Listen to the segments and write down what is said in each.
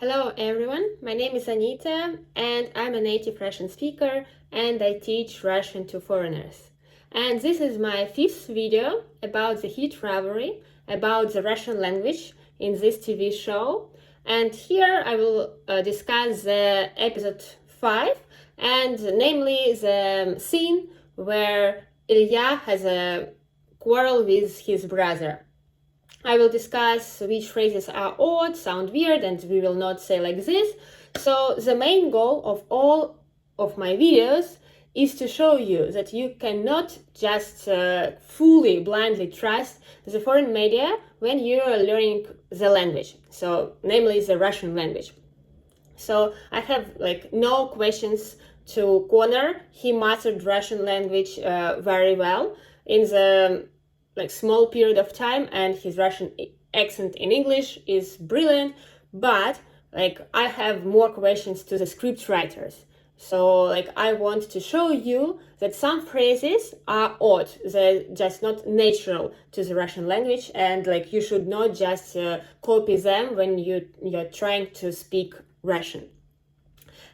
Hello everyone, my name is Anita and I'm a native Russian speaker and I teach Russian to foreigners. And this is my fifth video about the heat rivalry, about the Russian language in this TV show. And here I will discuss the episode 5, and namely the scene where Ilya has a quarrel with his brother. I will discuss which phrases are odd, sound weird, and we will not say like this. So the main goal of all of my videos is to show you that you cannot just fully, blindly trust the foreign media when you are learning the language, so namely the Russian language. So I have no questions to Connor. He mastered Russian language very well in the small period of time, and his Russian accent in English is brilliant, but I have more questions to the scriptwriters. So I want to show you that some phrases are odd, they're just not natural to the Russian language, and you should not just copy them when you're trying to speak Russian.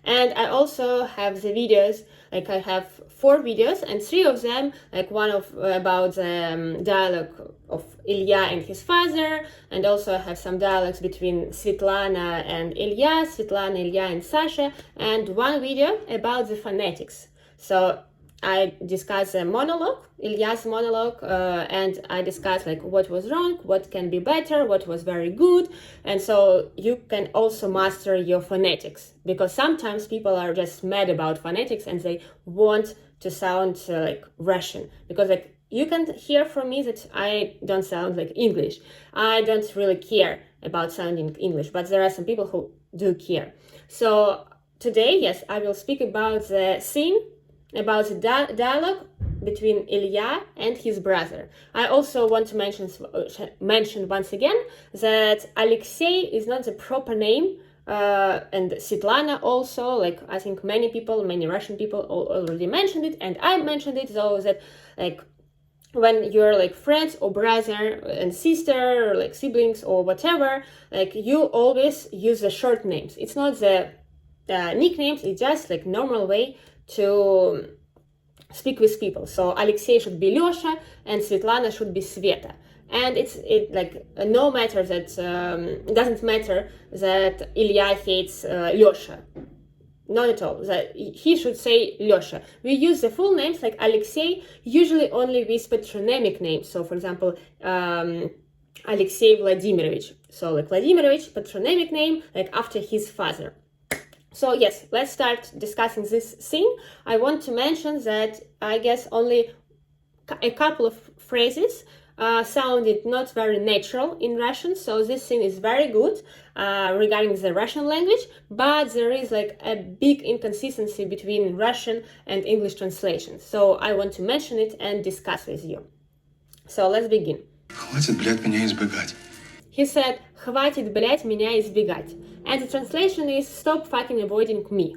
And I also have the videos, I have 4 videos, and 3 of them, one about the dialogue of Ilya and his father, and also I have some dialogues between Svetlana and Ilya, Svetlana, Ilya and Sasha, and one video about the phonetics. So I discuss the monologue, Ilya's monologue, and I discuss what was wrong, what can be better, what was very good, and so you can also master your phonetics, because sometimes people are just mad about phonetics and they want to sound Russian, because you can hear from me that I don't sound like English. I don't really care about sounding English, but there are some people who do care. So today, yes, I will speak about the scene, about the dialogue between Ilya and his brother. I also want to mention once again that Alexei is not the proper name, and Svetlana also, I think many Russian people already mentioned it, and I mentioned it, so that when you're friends or brother and sister, or siblings or whatever, you always use the short names. It's not the nicknames, it's just normal way to speak with people. So Alexei should be Lyosha and Svetlana should be Sveta. And no matter that it doesn't matter that Ilya hates Lyosha. Not at all. That he should say Lyosha. We use the full names like Alexei usually only with patronymic names. So for example, Alexei Vladimirovich. So Vladimirovich, patronymic name, after his father. So yes, let's start discussing this scene. I want to mention that I guess only a couple of phrases sounded not very natural in Russian, so this scene is very good regarding the Russian language, but there is a big inconsistency between Russian and English translations. So I want to mention it and discuss with you. So let's begin. Хватит, блядь, меня избегать. He said, "Хватит, блядь, меня избегать." And the translation is, "Stop fucking avoiding me."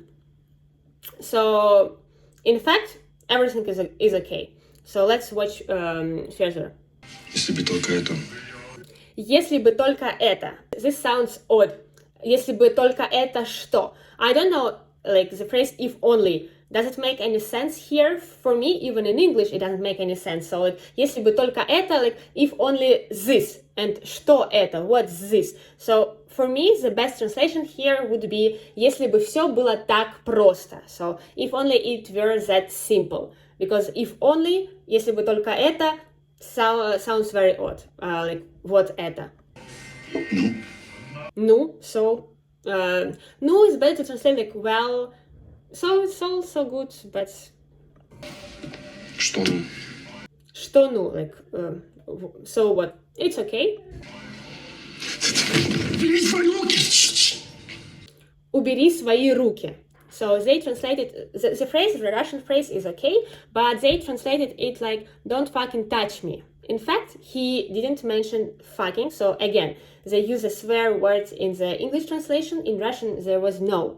So, in fact, everything is okay. So let's watch further. Если бы только это. Если бы только это. This sounds odd. Если бы только это что? I don't know, the phrase "if only." Does it make any sense here? For me, even in English, it doesn't make any sense. So, если бы только это, if only this. And что это? What's this? So, for me, the best translation here would be если бы все было так просто. So, if only it were that simple. Because if only, если бы только это, sounds very odd. Вот это? Ну? Ну, so, ну is better to translate well. So it's also good, but... Что ну? Что ну? So what? It's okay. Убери свои руки! Убери свои руки. So they translated, the phrase, the Russian phrase is okay, but they translated it don't fucking touch me. In fact, he didn't mention fucking, so again, they use a swear word in the English translation. In Russian, there was no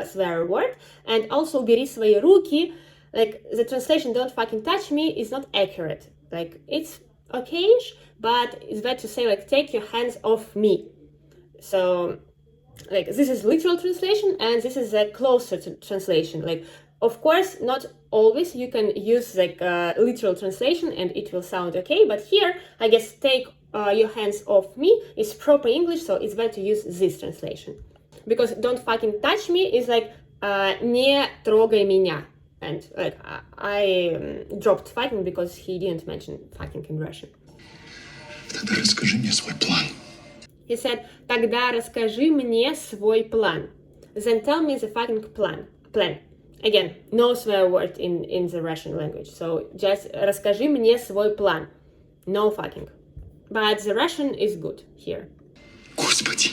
swear word. And also, убери свои руки, the translation "don't fucking touch me" is not accurate. It's okay-ish, but it's better to say, take your hands off me. So, like this is literal translation and this is a closer translation. Like, of course, not always you can use like literal translation and it will sound okay, but here I guess take your hands off me is proper English, so it's better to use this translation, because don't fucking touch me is like не трогай меня, and like I dropped fucking because he didn't mention fucking in Russian. Тогда расскажи мне свой план. He said, тогда расскажи мне свой план. Then tell me the fucking plan. Again, no swear word in the Russian language. So just расскажи мне свой план. No fucking. But the Russian is good here. Господи.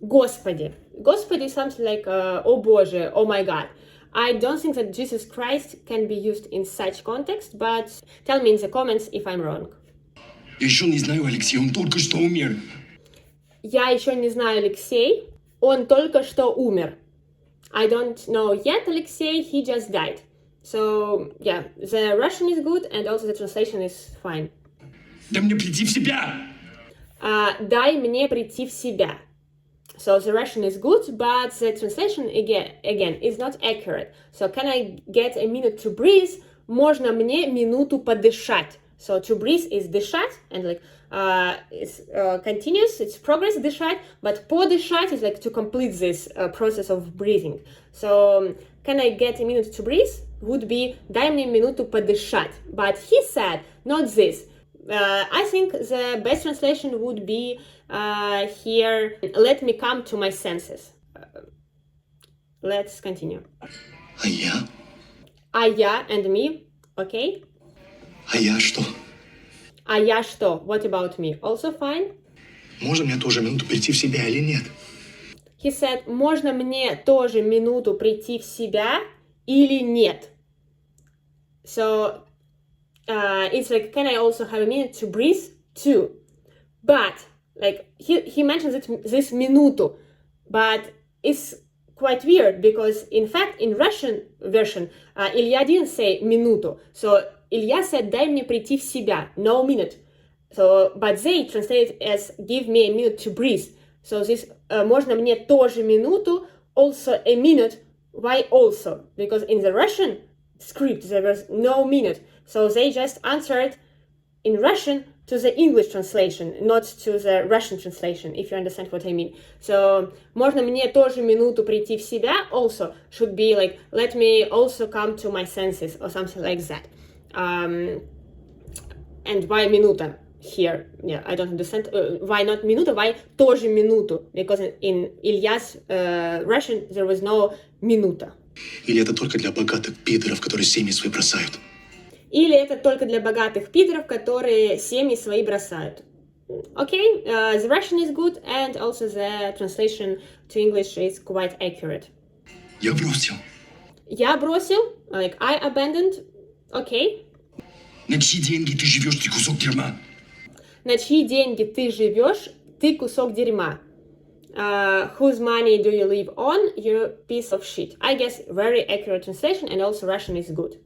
Господи. Господи is something like, oh Боже, oh my God. I don't think that Jesus Christ can be used in such context, but tell me in the comments if I'm wrong. Я еще не знаю Алексея, он только что умер. Я еще не знаю Алексей, он только что умер. I don't know yet Alexei, he just died. So, yeah, the Russian is good and also the translation is fine. Дай мне прийти в себя. Дай мне прийти в себя. So the Russian is good, but the translation again is not accurate. So can I get a minute to breathe? Можно мне минуту подышать. So to breathe is дышать, and like it's continuous, it's progress дышать, but подышать is like to complete this process of breathing. So can I get a minute to breathe? Would be дай мне минуту подышать. But he said not this. I think the best translation would be here, let me come to my senses. Let's continue. А я? А я and me, okay? А я что? А я что? What about me? Also fine? Можно мне тоже минуту прийти в себя или нет? He said, можно мне тоже минуту прийти в себя или нет? So, it's like, can I also have a minute to breathe too? But, like, he mentions this минуту, but it's quite weird because, in fact, in Russian version, Ilya didn't say минуту. So, Ilya said, дай мне прийти в себя, no minute. So, but they translate it as, give me a minute to breathe. So, this, можно мне тоже минуту, also a minute. Why also? Because in the Russian script, there was no minute. So, they just answered in Russian to the English translation, not to the Russian translation, if you understand what I mean. So, можно мне тоже минуту прийти в себя also should be like, let me also come to my senses or something like that. And why minuta here? Yeah, I don't understand. Why not minuta? Why тоже минуту? Because in Ilya's Russian there was no minuta. Или это только для богатых пидоров, которые семьи свои бросают? Или это только для богатых пидоров, которые семьи свои бросают. Okay, the Russian is good and also the translation to English is quite accurate. Я бросил. Я бросил, like I abandoned. Okay. На чьи деньги ты живешь, ты кусок дерьма? На чьи деньги ты живешь, ты кусок дерьма. Whose money do you live on, you piece of shit. I guess very accurate translation and also Russian is good.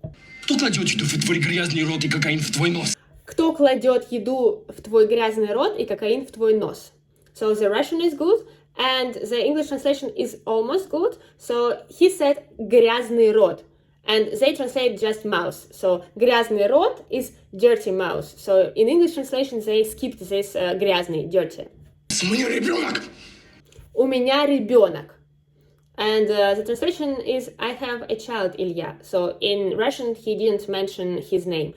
Кто кладет еду в твой грязный рот и кокаин в твой нос? Кто кладет еду в твой грязный рот и кокаин в твой нос? So the Russian is good and the English translation is almost good. So he said грязный рот. And they translate just mouth. So грязный рот is dirty mouth. So in English translation they skipped this грязный, dirty. У меня ребенок. У меня ребенок. And the translation is I have a child, Ilya. So in Russian he didn't mention his name.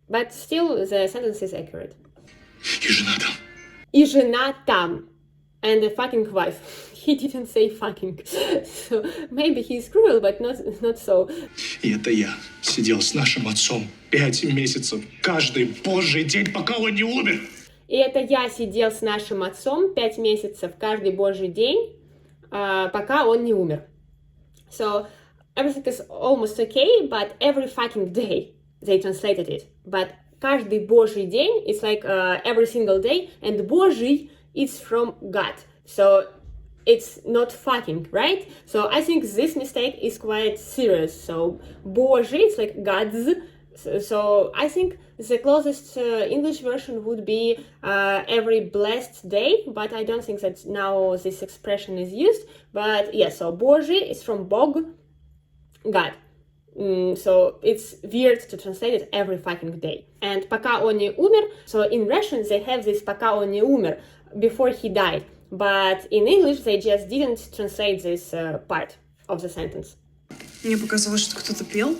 But still the sentence is accurate. И жена там. И жена там. And a fucking wife. He didn't say fucking. So maybe he's cruel, but not so. И это я сидел с нашим отцом 5 месяцев, каждый божий день, пока он не умер. И это я сидел с нашим отцом 5 месяцев каждый божий день, пока он не умер. So everything is almost okay, but every fucking day they translated it. But каждый божий день is like every single day, and божий is from God. So it's not fucking, right? So I think this mistake is quite serious. So божий is like God's, So I think the closest English version would be every blessed day, but I don't think that now this expression is used. But yeah, so Божий is from Bog, God. So it's weird to translate it every fucking day. And пока он не умер, so in Russian they have this пока он не умер, before he died. But in English they just didn't translate this part of the sentence. Мне показалось, что кто-то пел.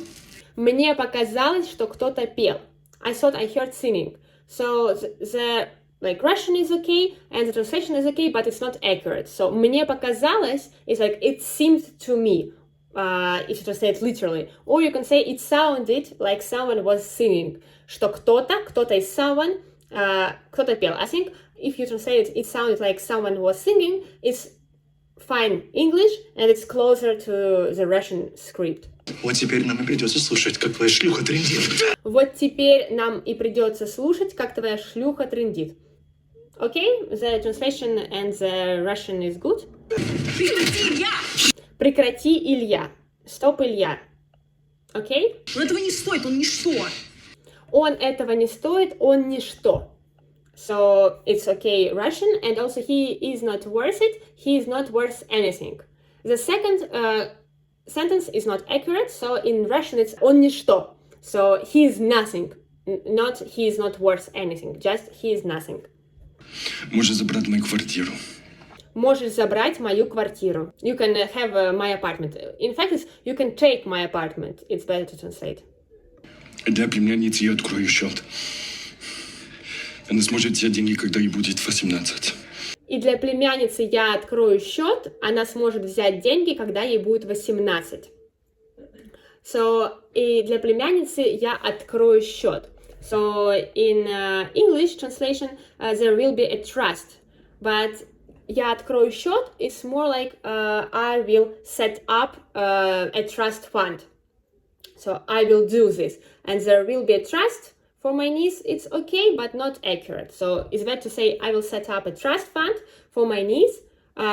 Мне показалось, что кто-то пел. I thought I heard singing. So the like Russian is okay and the translation is okay, but it's not accurate. So мне показалось is like it seemed to me. If you translate literally. Or you can say it sounded like someone was singing. Что кто-то is someone, кто-то пел. I think if you translate it sounded like someone was singing, it's fine English and it's closer to the Russian script. Вот теперь нам и придется слушать, как твоя шлюха трындит. Вот теперь нам и придется слушать, как твоя шлюха трындит. Okay? The translation and the Russian is good. Прекрати, Илья! Прекрати, Илья. Стоп, Илья. Окей? Он этого не стоит, он ничто. Он этого не стоит, он ничто. So it's okay Russian, and also he is not worth it, he is not worth anything. The second sentence is not accurate, so in Russian it's он ничто. So he is nothing, not he is not worth anything, just he is nothing. Можешь забрать мою квартиру. Можешь забрать мою квартиру. You can have my apartment. In fact, you can take my apartment. It's better to translate. Для племянницы я открою счет. Она сможет взять деньги, когда ей будет 18. И для племянницы я открою счет. Она сможет взять деньги, когда ей будет 18. So, и для племянницы я открою счет. So, in English translation, there will be a trust. But я открою счет is more like I will set up a trust fund. So I will do this. And there will be a trust for my niece. It's okay, but not accurate. So it's better to say I will set up a trust fund for my niece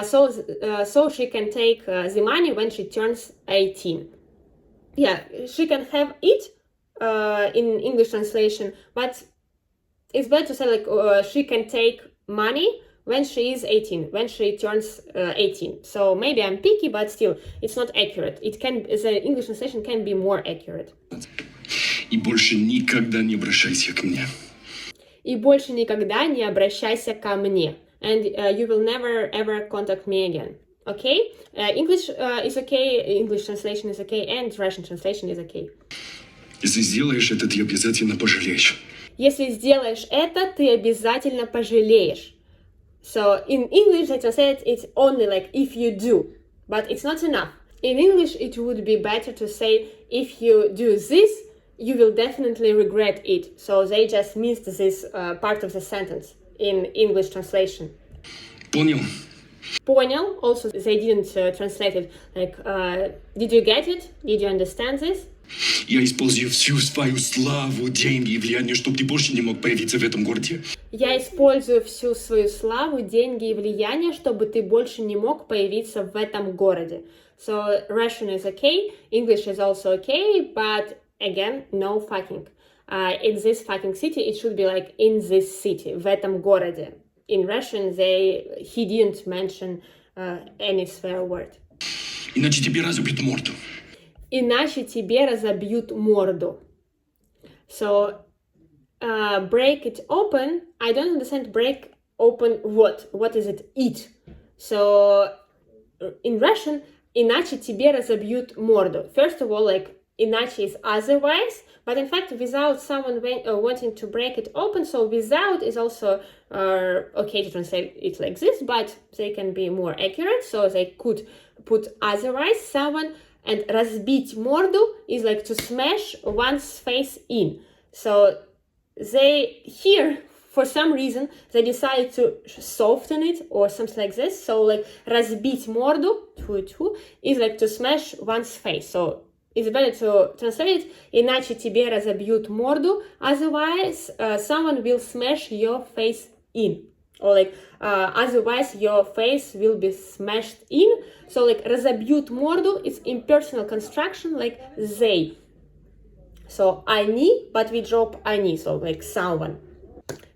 so she can take the money when she turns 18. Yeah, she can have it in English translation, but it's better to say like she can take money when she is 18, when she turns 18. So maybe I'm picky, but still, it's not accurate. The English translation can be more accurate. И больше никогда не обращайся ко мне. И больше никогда не обращайся ко мне. And you will never ever contact me again. Okay? English is okay, English translation is okay, and Russian translation is okay. Если сделаешь это, ты обязательно пожалеешь. Если сделаешь это, ты обязательно пожалеешь. So in English, I translate it's only like if you do, but it's not enough. In English, it would be better to say if you do this, you will definitely regret it. So they just missed this part of the sentence in English translation. Понял? Понял. Also, they didn't translate it like, did you get it? Did you understand this? Я использую всю свою славу, деньги и влияние, чтобы ты больше не мог появиться в этом городе. Я использую всю свою славу, деньги и влияние, чтобы ты больше не мог появиться в этом городе. So Russian is okay, English is also okay, but again, no fucking. In this fucking city, it should be like in this city, в этом городе. In Russian, he didn't mention any swear word. Иначе тебе разобьют морду. Иначе тебе разобьют морду. So, break it open. I don't understand break open what? What is it? Eat. So, in Russian, иначе тебе разобьют морду. First of all, like, иначе is otherwise, but in fact, without someone wanting to break it open, so without is also okay to translate it like this, but they can be more accurate, so they could put otherwise someone. And разбить морду is like to smash one's face in. So they here, for some reason, they decided to soften it or something like this. So like разбить морду is like to smash one's face. So it's better to translate it. Иначе тебе разобьют морду. Otherwise, someone will smash your face in. Or like, otherwise your face will be smashed in. So like, разобьют морду is impersonal construction, like they. So они, but we drop они, so like someone.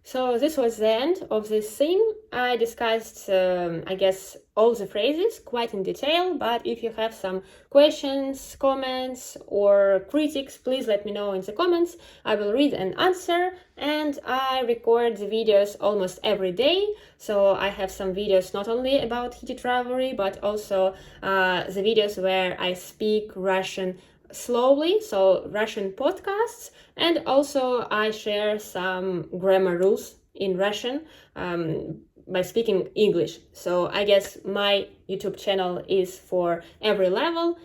So this was the end of this scene. I discussed, I guess, all the phrases quite in detail, but if you have some questions, comments, or critiques, please let me know in the comments. I will read and answer, and I record the videos almost every day, so I have some videos not only about heated rivalry, but also the videos where I speak Russian slowly, so Russian podcasts, and also I share some grammar rules in Russian by speaking English. So I guess my YouTube channel is for every level,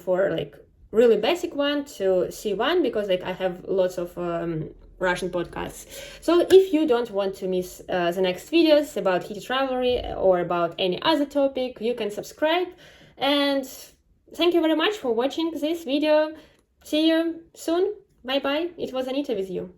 for like really basic one to C1, because like I have lots of Russian podcasts. So if you don't want to miss the next videos about heated rivalry or about any other topic, you can subscribe. And thank you very much for watching this video. See you soon. Bye bye. It was Anita with you.